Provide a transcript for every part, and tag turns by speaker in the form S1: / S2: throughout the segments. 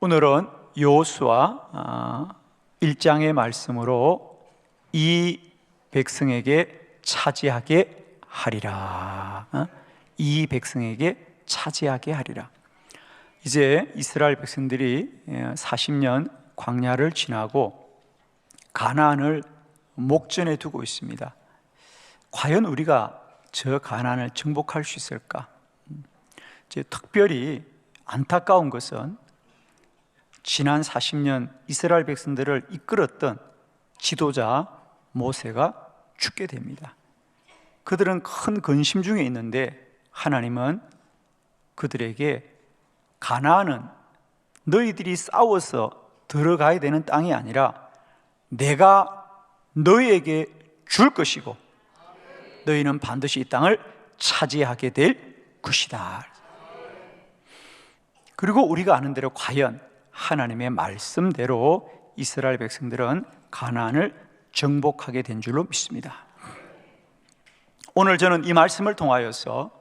S1: 오늘은 여호수아 1장의 말씀으로 이 백성에게 차지하게 하리라. 이 백성에게 차지하게 하리라. 이제 이스라엘 백성들이 40년 광야를 지나고 가나안을 목전에 두고 있습니다. 과연 우리가 저 가나안을 정복할 수 있을까? 이제 특별히 안타까운 것은 지난 40년 이스라엘 백성들을 이끌었던 지도자 모세가 죽게 됩니다. 그들은 큰 근심 중에 있는데 하나님은 그들에게 가나안은 너희들이 싸워서 들어가야 되는 땅이 아니라 내가 너희에게 줄 것이고 너희는 반드시 이 땅을 차지하게 될 것이다. 그리고 우리가 아는 대로 과연 하나님의 말씀대로 이스라엘 백성들은 가나안을 정복하게 된 줄로 믿습니다. 오늘 저는 이 말씀을 통하여서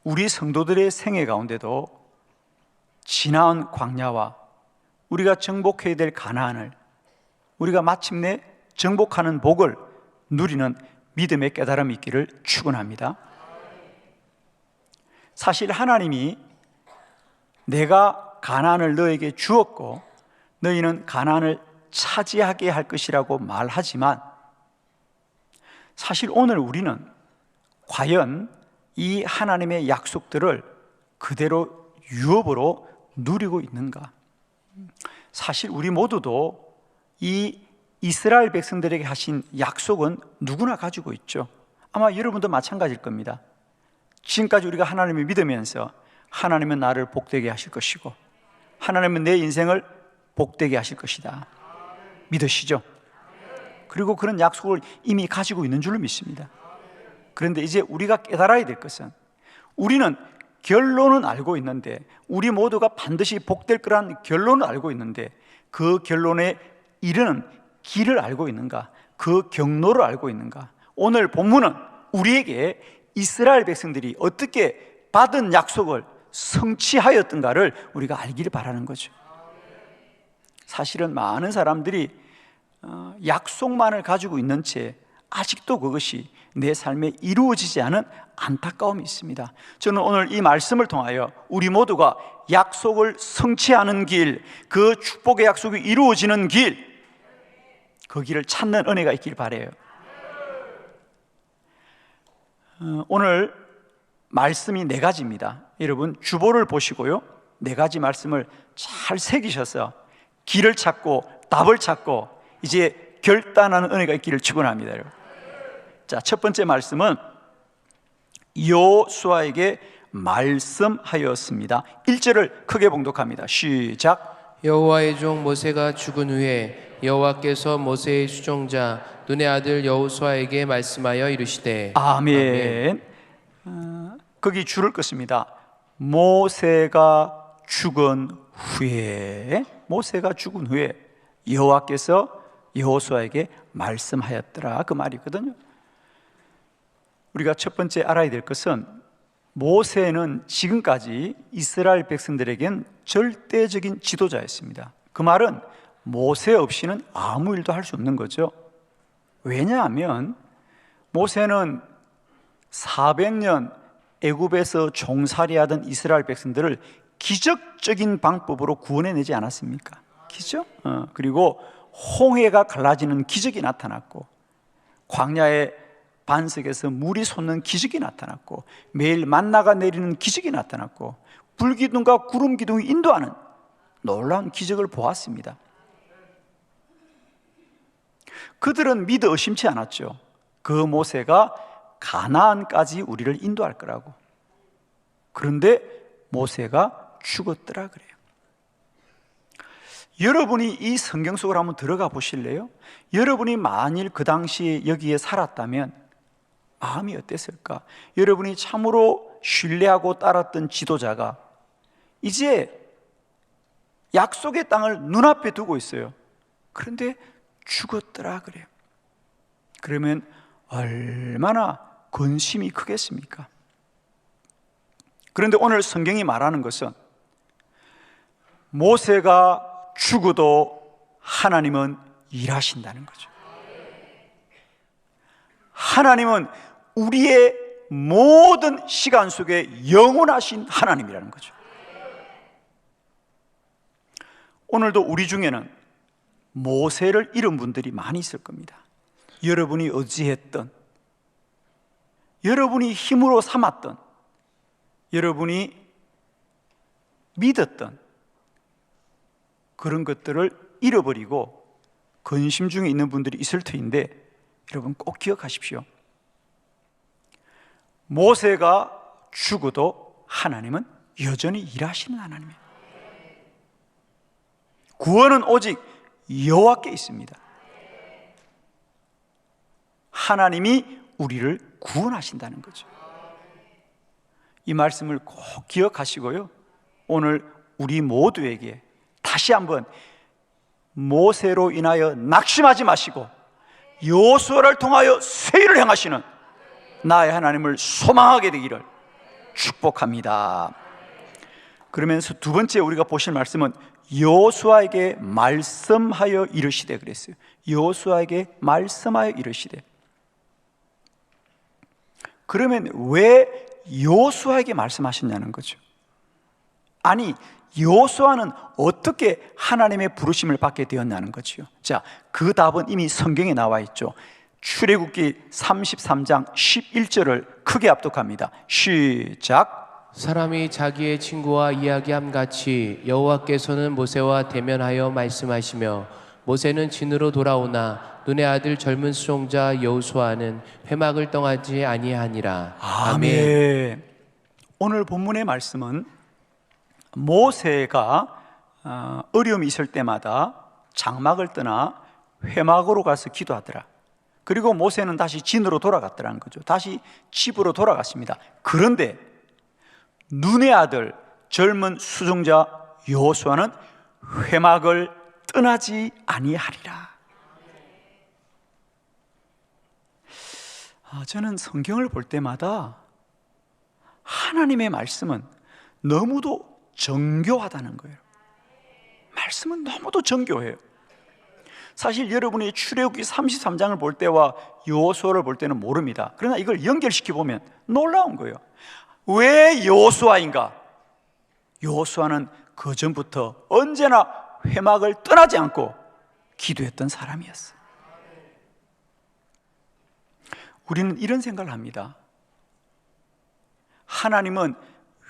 S1: 우리 성도들의 생애 가운데도 지나온 광야와 우리가 정복해야 될 가나안을 우리가 마침내 정복하는 복을 누리는 믿음의 깨달음이 있기를 축원합니다. 사실 하나님이 내가 가나안을 너에게 주었고 너희는 가나안을 차지하게 할 것이라고 말하지만 사실 오늘 우리는 과연 이 하나님의 약속들을 그대로 유업으로 누리고 있는가? 사실 우리 모두도 이 이스라엘 백성들에게 하신 약속은 누구나 가지고 있죠. 아마 여러분도 마찬가지일 겁니다. 지금까지 우리가 하나님을 믿으면서 하나님은 나를 복되게 하실 것이고 하나님은 내 인생을 복되게 하실 것이다 믿으시죠? 그리고 그런 약속을 이미 가지고 있는 줄로 믿습니다. 그런데 이제 우리가 깨달아야 될 것은 우리는 결론은 알고 있는데 우리 모두가 반드시 복될 거란 결론을 알고 있는데 그 결론에 이르는 길을 알고 있는가? 그 경로를 알고 있는가? 오늘 본문은 우리에게 이스라엘 백성들이 어떻게 받은 약속을 성취하였던가를 우리가 알기를 바라는 거죠. 사실은 많은 사람들이 약속만을 가지고 있는 채 아직도 그것이 내 삶에 이루어지지 않은 안타까움이 있습니다. 저는 오늘 이 말씀을 통하여 우리 모두가 약속을 성취하는 길, 그 축복의 약속이 이루어지는 길, 그 길을 찾는 은혜가 있길 바라요. 오늘 말씀이 4가지입니다. 여러분 주보를 보시고요 4가지 말씀을 잘 새기셔서 길을 찾고 답을 찾고 이제 결단하는 은혜가 있기를 축원합니다. 자, 첫 번째 말씀은 여호수아에게 말씀하였습니다. 1절을 크게 봉독합니다. 시작.
S2: 여호와의 종 모세가 죽은 후에 여호와께서 모세의 수종자 눈의 아들 여호수아에게 말씀하여 이르시되
S1: 아멘. 거기 줄을 긋습니다. 모세가 죽은 후에 여호와께서 여호수아에게 말씀하였더라 그 말이거든요. 우리가 첫 번째 알아야 될 것은 모세는 지금까지 이스라엘 백성들에겐 절대적인 지도자였습니다. 그 말은 모세 없이는 아무 일도 할 수 없는 거죠. 왜냐하면 모세는 400년 애굽에서 종살이하던 이스라엘 백성들을 기적적인 방법으로 구원해내지 않았습니까? 그죠? 그리고 홍해가 갈라지는 기적이 나타났고 광야의 반석에서 물이 솟는 기적이 나타났고 매일 만나가 내리는 기적이 나타났고 불기둥과 구름기둥이 인도하는 놀라운 기적을 보았습니다. 그들은 믿어 의심치 않았죠. 그 모세가 가나안까지 우리를 인도할 거라고. 그런데 모세가 죽었더라 그래요. 여러분이 이 성경 속으로 한번 들어가 보실래요? 여러분이 만일 그 당시에 여기에 살았다면 마음이 어땠을까? 여러분이 참으로 신뢰하고 따랐던 지도자가 이제 약속의 땅을 눈앞에 두고 있어요. 그런데 죽었더라 그래요. 그러면 얼마나 근심이 크겠습니까? 그런데 오늘 성경이 말하는 것은 모세가 죽어도 하나님은 일하신다는 거죠. 하나님은 우리의 모든 시간 속에 영원하신 하나님이라는 거죠. 오늘도 우리 중에는 모세를 잃은 분들이 많이 있을 겁니다. 여러분이 의지했던, 여러분이 힘으로 삼았던, 여러분이 믿었던 그런 것들을 잃어버리고 근심 중에 있는 분들이 있을 터인데, 여러분 꼭 기억하십시오. 모세가 죽어도 하나님은 여전히 일하시는 하나님이에요. 구원은 오직 여호와께 있습니다. 하나님이 우리를 구원하신다는 거죠. 이 말씀을 꼭 기억하시고요, 오늘 우리 모두에게 다시 한번 모세로 인하여 낙심하지 마시고 여호수아를 통하여 새 일을 행하시는 나의 하나님을 소망하게 되기를 축복합니다. 그러면서 두 번째 우리가 보실 말씀은 여호수아에게 말씀하여 이르시되 그랬어요. 여호수아에게 말씀하여 이르시되. 그러면 왜 여호수아에게 말씀하셨냐는 거죠. 아니, 여호수아는 어떻게 하나님의 부르심을 받게 되었냐는 거죠. 자, 그 답은 이미 성경에 나와 있죠. 출애굽기 33장 11절을 크게 압독합니다. 시작.
S2: 사람이 자기의 친구와 이야기함 같이 여호와께서는 모세와 대면하여 말씀하시며 모세는 진으로 돌아오나 눈의 아들 젊은 수종자 여호수아는 회막을 떠나지 아니하니라.
S1: 아멘. 오늘 본문의 말씀은 모세가 어려움이 있을 때마다 장막을 떠나 회막으로 가서 기도하더라. 그리고 모세는 다시 진으로 돌아갔더라는 거죠. 다시 집으로 돌아갔습니다. 그런데 눈의 아들 젊은 수종자 여호수아는 회막을 떠나지 아니하리라. 저는 성경을 볼 때마다 하나님의 말씀은 너무도 정교하다는 거예요. 말씀은 너무도 정교해요. 사실 여러분이 출애굽기 33장을 볼 때와 여호수아를 볼 때는 모릅니다. 그러나 이걸 연결시켜 보면 놀라운 거예요. 왜 여호수아인가? 여호수아는 그 전부터 언제나 회막을 떠나지 않고 기도했던 사람이었어요. 우리는 이런 생각을 합니다. 하나님은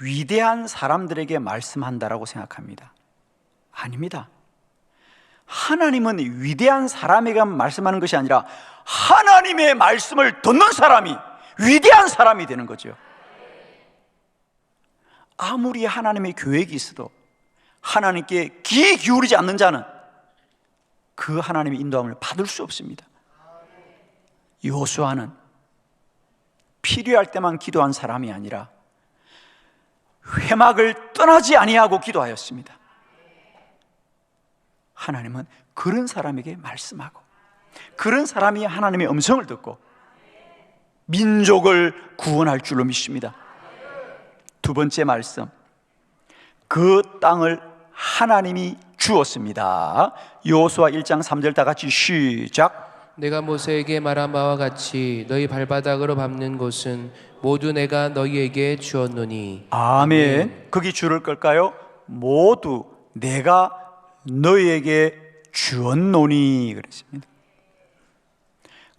S1: 위대한 사람들에게 말씀한다라고 생각합니다. 아닙니다. 하나님은 위대한 사람에게 말씀하는 것이 아니라 하나님의 말씀을 듣는 사람이 위대한 사람이 되는 거죠. 아무리 하나님의 계획이 있어도 하나님께 귀 기울이지 않는 자는 그 하나님의 인도함을 받을 수 없습니다. 여호수아는 필요할 때만 기도한 사람이 아니라 회막을 떠나지 아니하고 기도하였습니다. 하나님은 그런 사람에게 말씀하고 그런 사람이 하나님의 음성을 듣고 민족을 구원할 줄로 믿습니다. 두 번째 말씀, 그 땅을 하나님이 주었습니다. 여호수아 1장 3절 다 같이 시작.
S2: 내가 모세에게 말한 바와 같이 너희 발바닥으로 밟는 곳은 모두 내가 너희에게 주었노니.
S1: 아멘. 거기 줄을 끌까요? 모두 내가 너희에게 주었노니 그랬습니다.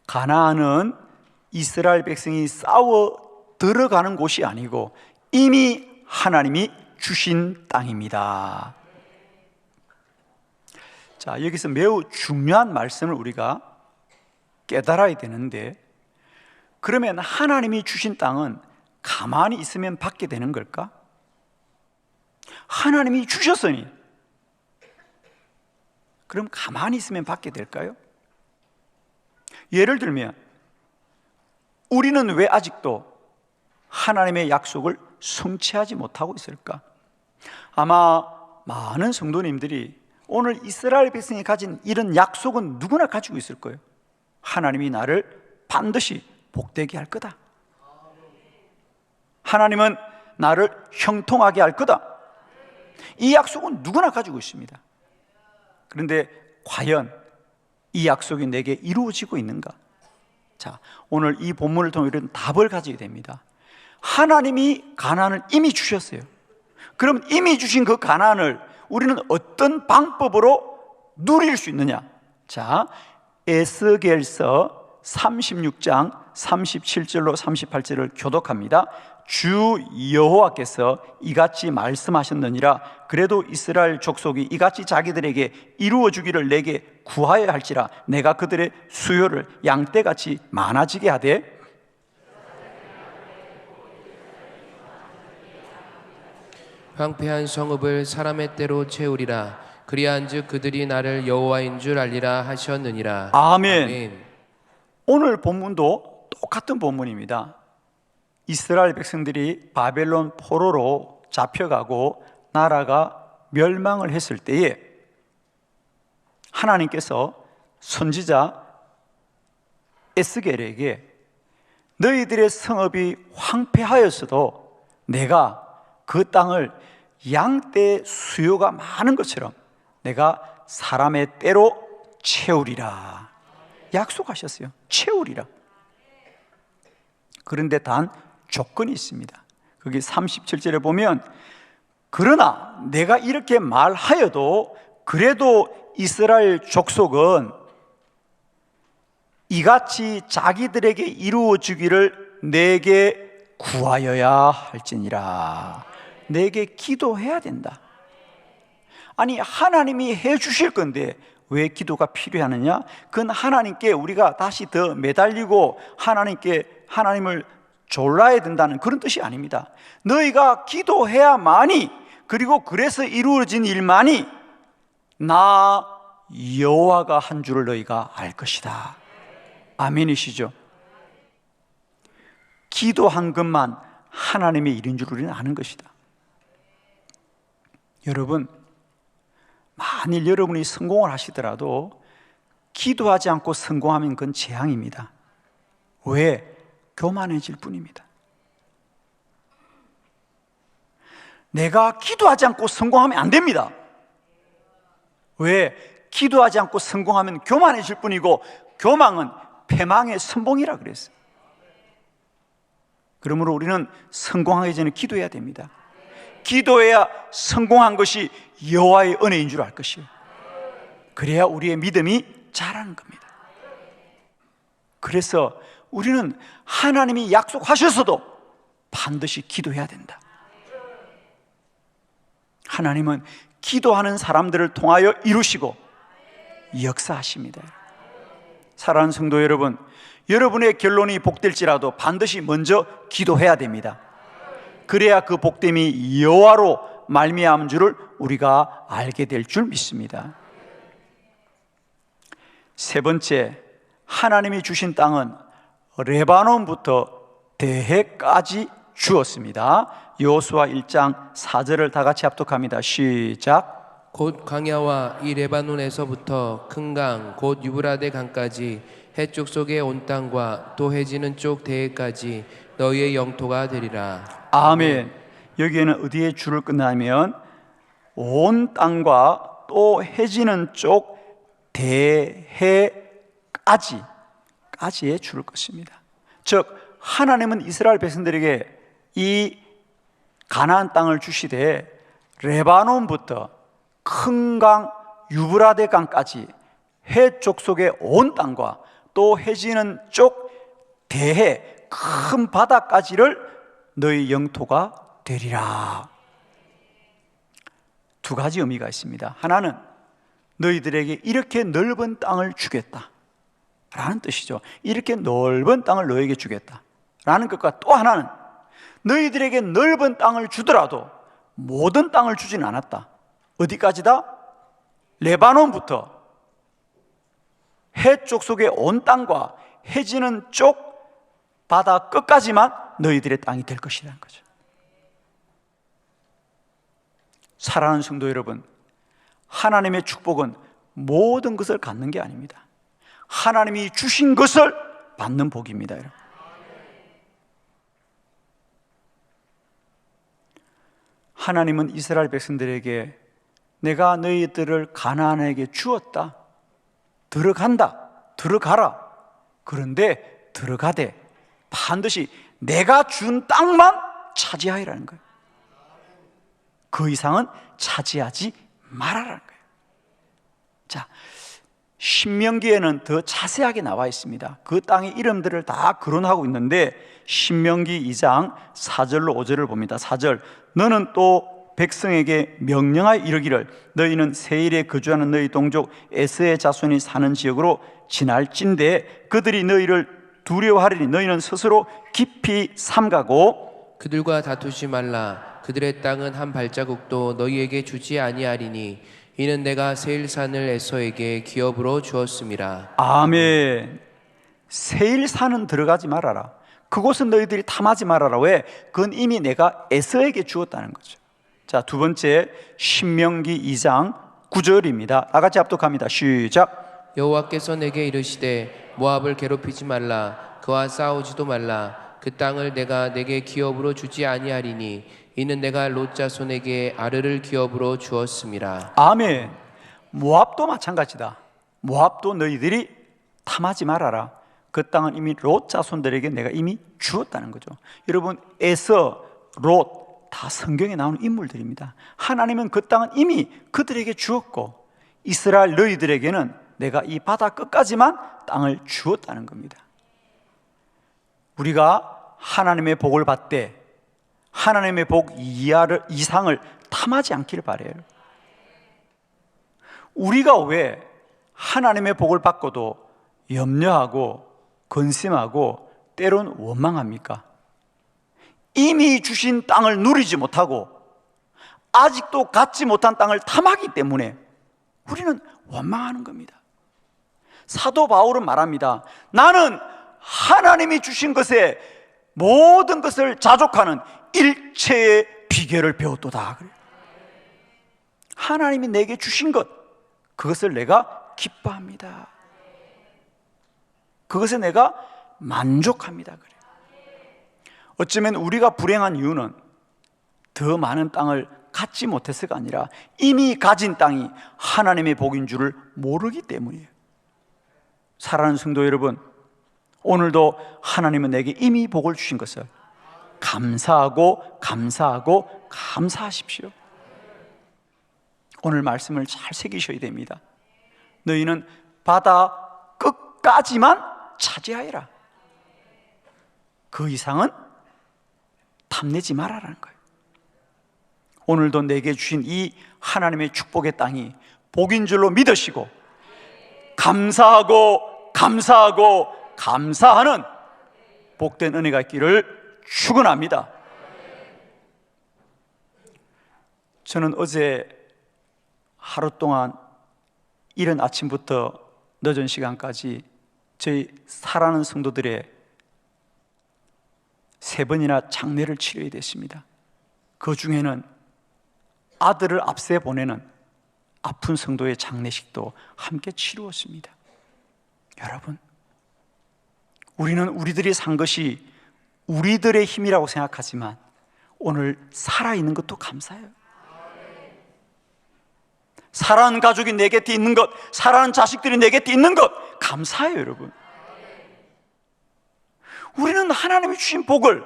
S1: 가나안은 이스라엘 백성이 싸워 들어가는 곳이 아니고 이미 하나님이 주신 땅입니다. 자, 여기서 매우 중요한 말씀을 우리가 깨달아야 되는데, 그러면 하나님이 주신 땅은 가만히 있으면 받게 되는 걸까? 하나님이 주셨으니 그럼 가만히 있으면 받게 될까요? 예를 들면 우리는 왜 아직도 하나님의 약속을 성취하지 못하고 있을까? 아마 많은 성도님들이 오늘 이스라엘 백성이 가진 이런 약속은 누구나 가지고 있을 거예요. 하나님이 나를 반드시 복되게 할 거다. 하나님은 나를 형통하게 할 거다. 이 약속은 누구나 가지고 있습니다. 그런데 과연 이 약속이 내게 이루어지고 있는가? 자, 오늘 이 본문을 통해 이런 답을 가지게 됩니다. 하나님이 가나안을 이미 주셨어요. 그럼 이미 주신 그 가나안을 우리는 어떤 방법으로 누릴 수 있느냐? 자, 에스겔서 36장 37절로 38절을 교독합니다. 주 여호와께서 이같이 말씀하셨느니라. 그래도 이스라엘 족속이 이같이 자기들에게 이루어 주기를 내게 구하여야 할지라. 내가 그들의 수요를 양떼같이 많아지게 하되
S2: 황폐한 성읍을 사람의 때로 채우리라. 그리한즉 그들이 나를 여호와인 줄 알리라 하셨느니라.
S1: 아멘. 오늘 본문도 똑같은 본문입니다. 이스라엘 백성들이 바벨론 포로로 잡혀가고 나라가 멸망을 했을 때에 하나님께서 선지자 에스겔에게 너희들의 성읍이 황폐하였어도 내가 그 땅을 양떼 수요가 많은 것처럼 내가 사람의 때로 채우리라 약속하셨어요. 채우리라. 그런데 단 조건이 있습니다. 거기 37절에 보면 그러나 내가 이렇게 말하여도 그래도 이스라엘 족속은 이같이 자기들에게 이루어지기를 내게 구하여야 할지니라. 내게 기도해야 된다. 아니 하나님이 해 주실 건데 왜 기도가 필요하느냐? 그건 하나님께 우리가 다시 더 매달리고 하나님을 졸라야 된다는 그런 뜻이 아닙니다. 너희가 기도해야만이, 그리고 그래서 이루어진 일만이 나 여호와가 한 줄을 너희가 알 것이다. 아멘이시죠? 기도한 것만 하나님의 일인 줄 우리는 아는 것이다. 여러분, 만일 여러분이 성공을 하시더라도 기도하지 않고 성공하면 그건 재앙입니다. 왜? 교만해질 뿐입니다. 내가 기도하지 않고 성공하면 안 됩니다. 왜? 기도하지 않고 성공하면 교만해질 뿐이고 교만은 패망의 선봉이라 그랬어요. 그러므로 우리는 성공하기 전에 기도해야 됩니다. 기도해야 성공한 것이 여호와의 은혜인 줄 알 것이에요. 그래야 우리의 믿음이 자라는 겁니다. 그래서 우리는 하나님이 약속하셨어도 반드시 기도해야 된다. 하나님은 기도하는 사람들을 통하여 이루시고 역사하십니다. 사랑하는 성도 여러분, 여러분의 결론이 복될지라도 반드시 먼저 기도해야 됩니다. 그래야 그 복됨이 여호와로 말미암은 줄을 우리가 알게 될 줄 믿습니다. 세 번째, 하나님이 주신 땅은 레바논부터 대해까지 주었습니다. 여호수아 1장 4절을 다 같이 합독합니다. 시작.
S2: 곧 광야와 이 레바논에서부터 큰 강 곧 유브라데 강까지 해쪽 속의 온 땅과 또 해지는 쪽 대해까지 너희의 영토가 되리라.
S1: 아멘. 여기에는 어디에 줄을 끝나면 온 땅과 또 해지는 쪽 대해까지의 줄을 것입니다. 즉 하나님은 이스라엘 백성들에게 이 가나안 땅을 주시되 레바논부터 큰 강 유브라데 강까지 해쪽 속의 온 땅과 또 해지는 쪽 대해 큰 바다까지를 너희 영토가 되리라. 두 가지 의미가 있습니다. 하나는 너희들에게 이렇게 넓은 땅을 주겠다 라는 뜻이죠. 이렇게 넓은 땅을 너에게 주겠다 라는 것과 또 하나는 너희들에게 넓은 땅을 주더라도 모든 땅을 주진 않았다. 어디까지다? 레바논부터 해쪽 속의 온 땅과 해지는 쪽 바다 끝까지만 너희들의 땅이 될 것이라는 거죠. 사랑하는 성도 여러분, 하나님의 축복은 모든 것을 갖는 게 아닙니다. 하나님이 주신 것을 받는 복입니다. 여러분. 하나님은 이스라엘 백성들에게 내가 너희들을 가나안에게 주었다, 들어간다, 들어가라. 그런데 들어가되 반드시 내가 준 땅만 차지하라는 거예요. 그 이상은 차지하지 말아라는 거예요. 자, 신명기에는 더 자세하게 나와 있습니다. 그 땅의 이름들을 다 거론하고 있는데 신명기 2장 4절로 5절을 봅니다. 4절, 너는 또 백성에게 명령하여 이르기를 너희는 세일에 거주하는 너희 동족 에스의 자손이 사는 지역으로 지날진대 그들이 너희를 두려워하리니 너희는 스스로 깊이 삼가고
S2: 그들과 다투지 말라. 그들의 땅은 한 발자국도 너희에게 주지 아니하리니 이는 내가 세일산을 에서에게 기업으로 주었음이라.
S1: 아멘. 세일산은 들어가지 말아라. 그곳은 너희들이 탐하지 말아라. 왜? 그건 이미 내가 에서에게 주었다는 거죠. 자, 두 번째 신명기 2장 9절입니다. 다 같이 합독합니다. 시작.
S2: 여호와께서 내게 이르시되 모압을 괴롭히지 말라. 그와 싸우지도 말라. 그 땅을 내가 내게 기업으로 주지 아니하리니 이는 내가 롯 자손에게 아르를 기업으로 주었음이라.
S1: 아멘. 모압도 마찬가지다. 모압도 너희들이 탐하지 말아라. 그 땅은 이미 롯 자손들에게 내가 이미 주었다는 거죠. 여러분, 에서, 롯 다 성경에 나오는 인물들입니다. 하나님은 그 땅은 이미 그들에게 주었고 이스라엘 너희들에게는 내가 이 바다 끝까지만 땅을 주었다는 겁니다. 우리가 하나님의 복을 받되 하나님의 복 이상을 탐하지 않기를 바라요. 우리가 왜 하나님의 복을 받고도 염려하고 근심하고 때론 원망합니까? 이미 주신 땅을 누리지 못하고 아직도 갖지 못한 땅을 탐하기 때문에 우리는 원망하는 겁니다. 사도 바울은 말합니다. 나는 하나님이 주신 것에 모든 것을 자족하는 일체의 비결을 배웠도다. 그래요. 하나님이 내게 주신 것, 그것을 내가 기뻐합니다. 그것에 내가 만족합니다. 그래요. 어쩌면 우리가 불행한 이유는 더 많은 땅을 갖지 못해서가 아니라 이미 가진 땅이 하나님의 복인 줄을 모르기 때문이에요. 사랑하는 성도 여러분, 오늘도 하나님은 내게 이미 복을 주신 것을 감사하고 감사하십시오. 오늘 말씀을 잘 새기셔야 됩니다. 너희는 바다 끝까지만 차지하여라. 그 이상은 탐내지 말아라는 거예요. 오늘도 내게 주신 이 하나님의 축복의 땅이 복인 줄로 믿으시고 감사하는 복된 은혜가 있기를 축원합니다. 저는 어제 하루 동안 이른 아침부터 늦은 시간까지 저희 사랑하는 성도들의 3번이나 장례를 치러야 됐습니다. 그 중에는 아들을 앞세 보내는 아픈 성도의 장례식도 함께 치루었습니다. 여러분, 우리는 우리들이 산 것이 우리들의 힘이라고 생각하지만 오늘 살아있는 것도 감사해요. 사랑하는 가족이 내 곁에 있는 것, 사랑하는 자식들이 내 곁에 있는 것 감사해요. 여러분, 우리는 하나님이 주신 복을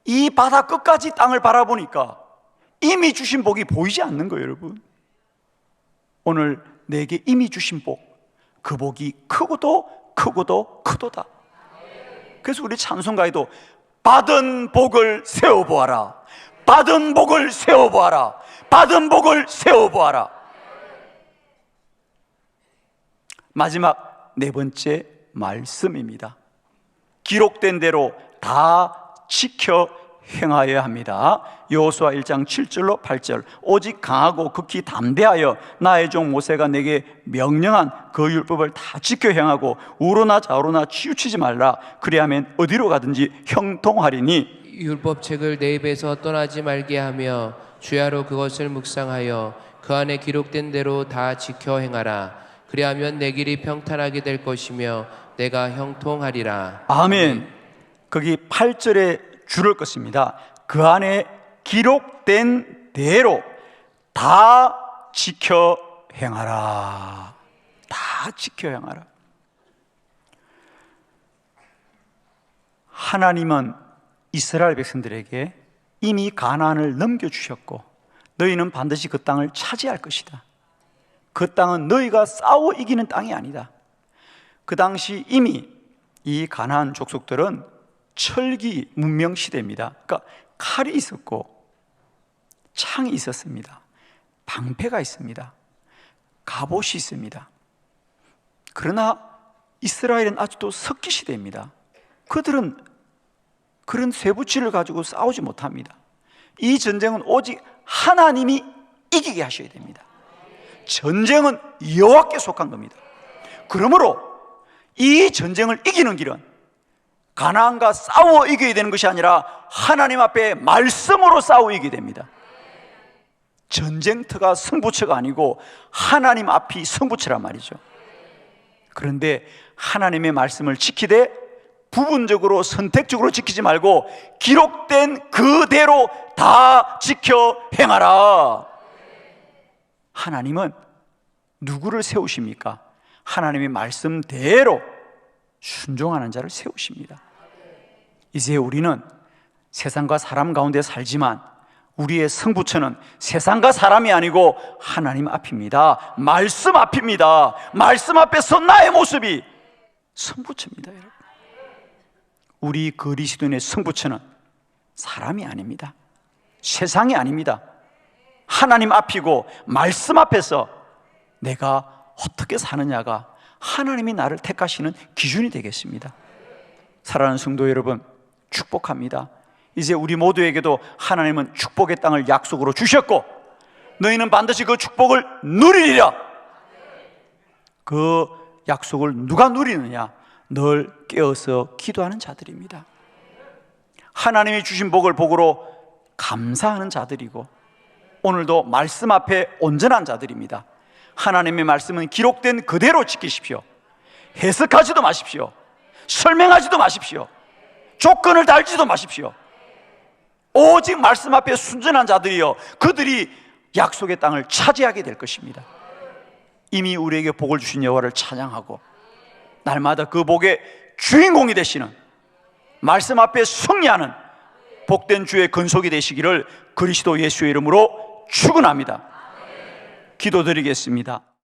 S1: 이 바다 끝까지 땅을 바라보니까 이미 주신 복이 보이지 않는 거예요. 여러분, 오늘 내게 이미 주신 복, 그 복이 크도다. 그래서 우리 찬송가에도 받은 복을 세워보아라, 받은 복을 세워보아라, 받은 복을 세워보아라. 마지막 4번째 말씀입니다. 기록된 대로 다 지켜 행하여야 합니다. 여호수아 1장 7절로 8절. 오직 강하고 극히 담대하여 나의 종 모세가 내게 명령한 그 율법을 다 지켜 행하고 우로나 좌우로나 치우치지 말라. 그리하면 어디로 가든지 형통하리니.
S2: 율법책을 내 입에서 떠나지 말게 하며 주야로 그것을 묵상하여 그 안에 기록된 대로 다 지켜 행하라. 그리하면 내 길이 평탄하게 될 것이며 내가 형통하리라.
S1: 아멘. 거기 8절에 줄을 것입니다. 그 안에 기록된 대로 다 지켜 행하라. 다 지켜 행하라. 하나님은 이스라엘 백성들에게 이미 가나안을 넘겨주셨고 너희는 반드시 그 땅을 차지할 것이다. 그 땅은 너희가 싸워 이기는 땅이 아니다. 그 당시 이미 이 가나안 족속들은 철기 문명 시대입니다. 그러니까 칼이 있었고 창이 있었습니다. 방패가 있습니다. 갑옷이 있습니다. 그러나 이스라엘은 아직도 석기 시대입니다. 그들은 그런 쇠붙이를 가지고 싸우지 못합니다. 이 전쟁은 오직 하나님이 이기게 하셔야 됩니다. 전쟁은 여호와께 속한 겁니다. 그러므로 이 전쟁을 이기는 길은 가나안과 싸워 이겨야 되는 것이 아니라 하나님 앞에 말씀으로 싸워 이기게 됩니다. 전쟁터가 승부처가 아니고 하나님 앞이 승부처란 말이죠. 그런데 하나님의 말씀을 지키되 부분적으로 선택적으로 지키지 말고 기록된 그대로 다 지켜 행하라. 하나님은 누구를 세우십니까? 하나님의 말씀대로 순종하는 자를 세우십니다. 이제 우리는 세상과 사람 가운데 살지만 우리의 승부처는 세상과 사람이 아니고 하나님 앞입니다. 말씀 앞입니다. 말씀 앞에 선 나의 모습이 승부처입니다. 여러분, 우리 그리스도인의 승부처는 사람이 아닙니다. 세상이 아닙니다. 하나님 앞이고 말씀 앞에서 내가 어떻게 사느냐가 하나님이 나를 택하시는 기준이 되겠습니다. 사랑하는 성도 여러분, 축복합니다. 이제 우리 모두에게도 하나님은 축복의 땅을 약속으로 주셨고 너희는 반드시 그 축복을 누리리라. 그 약속을 누가 누리느냐? 늘 깨어서 기도하는 자들입니다. 하나님이 주신 복을 복으로 감사하는 자들이고 오늘도 말씀 앞에 온전한 자들입니다. 하나님의 말씀은 기록된 그대로 지키십시오. 해석하지도 마십시오. 설명하지도 마십시오. 조건을 달지도 마십시오. 오직 말씀 앞에 순전한 자들이요, 그들이 약속의 땅을 차지하게 될 것입니다. 이미 우리에게 복을 주신 여호와를 찬양하고 날마다 그 복의 주인공이 되시는 말씀 앞에 승리하는 복된 주의 근속이 되시기를 그리스도 예수의 이름으로 축원합니다. 기도드리겠습니다.